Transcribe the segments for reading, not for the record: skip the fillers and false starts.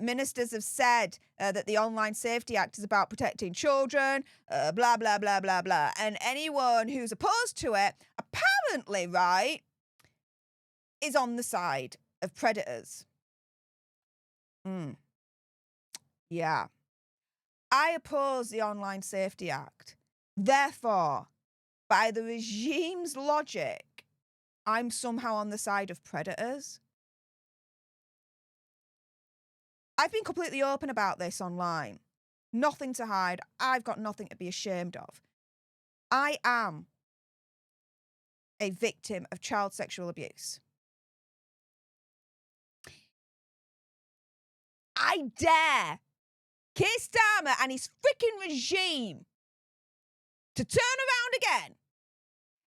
Ministers have said that the Online Safety Act is about protecting children, blah, blah, blah, blah, blah. And anyone who's opposed to it, apparently, right, is on the side of predators. Yeah. I oppose the Online Safety Act. Therefore, by the regime's logic, I'm somehow on the side of predators. I've been completely open about this online. Nothing to hide. I've got nothing to be ashamed of. I am a victim of child sexual abuse. I dare Keir Starmer and his freaking regime to turn around again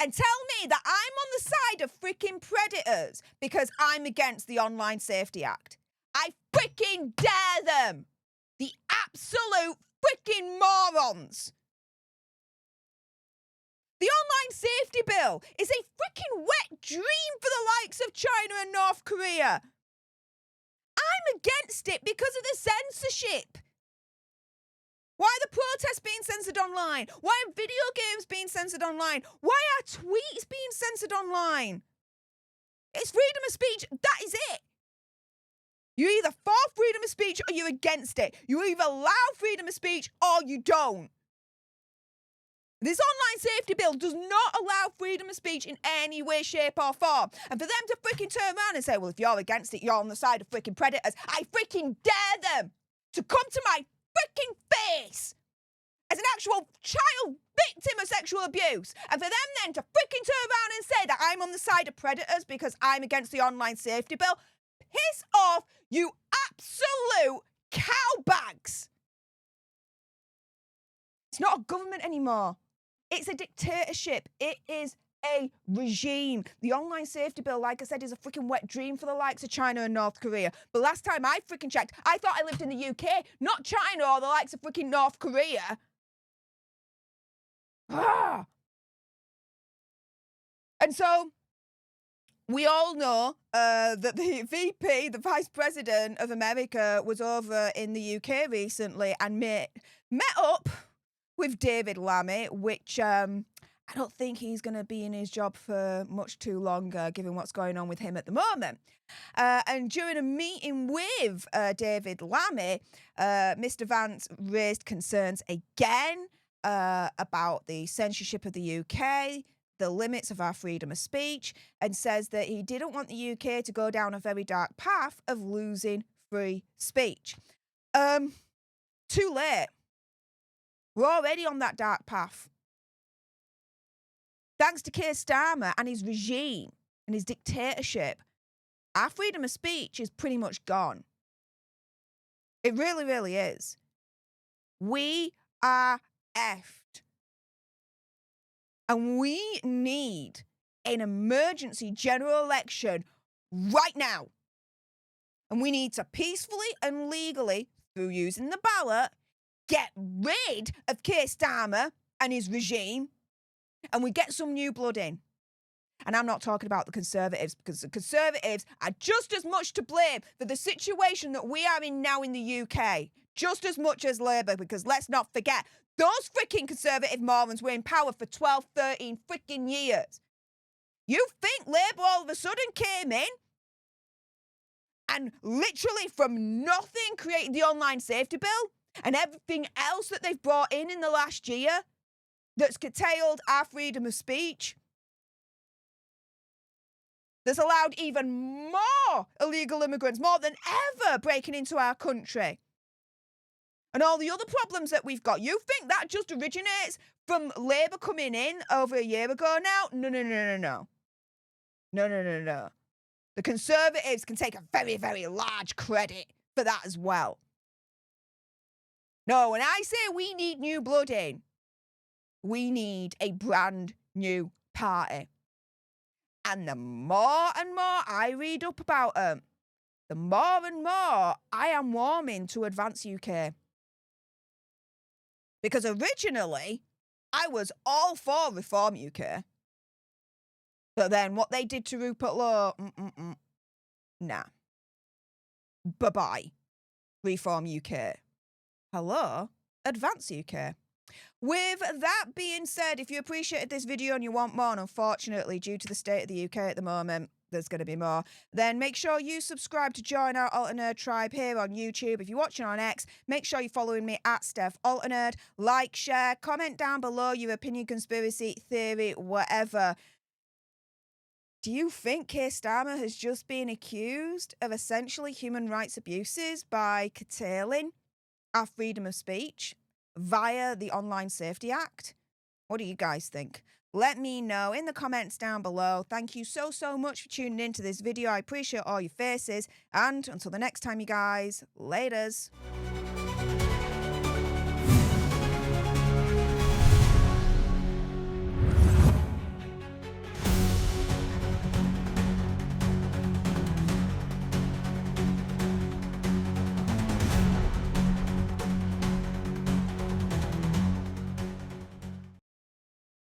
and tell me that I'm on the side of freaking predators because I'm against the Online Safety Act. I freaking dare them. The absolute freaking morons. The Online Safety Bill is a freaking wet dream for the likes of China and North Korea. I'm against it because of the censorship. Why are the protests being censored online? Why are video games being censored online? Why are tweets being censored online? It's freedom of speech. That is it. You're either for freedom of speech or you're against it. You either allow freedom of speech or you don't. This Online Safety Bill does not allow freedom of speech in any way, shape or form. And for them to freaking turn around and say, well, if you're against it, you're on the side of freaking predators, I freaking dare them to come to my freaking face as an actual child victim of sexual abuse. And for them then to freaking turn around and say that I'm on the side of predators because I'm against the Online Safety Bill, piss off, you absolute cowbags. It's not a government anymore. It's a dictatorship. It is a regime. The Online Safety Bill, like I said, is a freaking wet dream for the likes of China and North Korea. But last time I freaking checked, I thought I lived in the UK, not China or the likes of freaking North Korea. And so, we all know that the VP, the Vice President of America, was over in the UK recently and met up with David Lammy, which I don't think he's going to be in his job for much too longer, given what's going on with him at the moment. And during a meeting with David Lammy, Mr. Vance raised concerns again about the censorship of the UK, the limits of our freedom of speech, and says that he didn't want the UK to go down a very dark path of losing free speech. Too late. We're already on that dark path. Thanks to Keir Starmer and his regime and his dictatorship, our freedom of speech is pretty much gone. It really, really is. We are effed. And we need an emergency general election right now. And we need to peacefully and legally, through using the ballot, get rid of Keir Starmer and his regime, and we get some new blood in. And I'm not talking about the Conservatives, because the Conservatives are just as much to blame for the situation that we are in now in the UK, just as much as Labour, because let's not forget, those freaking Conservative morons were in power for 12, 13 freaking years. You think Labour all of a sudden came in and literally from nothing created the Online Safety Bill and everything else that they've brought in the last year that's curtailed our freedom of speech, that's allowed even more illegal immigrants, more than ever, breaking into our country? And all the other problems that we've got. You think that just originates from Labour coming in over a year ago now? No. No. The Conservatives can take a very, very large credit for that as well. No, when I say we need new blood in, we need a brand new party. And the more and more I read up about them, the more and more I am warming to Advance UK. Because originally, I was all for Reform UK. But then what they did to Rupert Lowe, nah. Bye-bye. Reform UK. Hello, Advance UK. With that being said, if you appreciated this video and you want more, and unfortunately, due to the state of the UK at the moment, there's going to be more, then make sure you subscribe to join our Alternerd tribe here on YouTube. If you're watching on X, make sure you're following me at Steph Alternerd. Like, share, comment down below your opinion, conspiracy, theory, whatever. Do you think Keir Starmer has just been accused of essentially human rights abuses by curtailing our freedom of speech via the Online Safety Act? What do you guys think? Let me know in the comments down below. Thank you so much for tuning into this video. I appreciate all your faces. And until the next time, you guys, laters.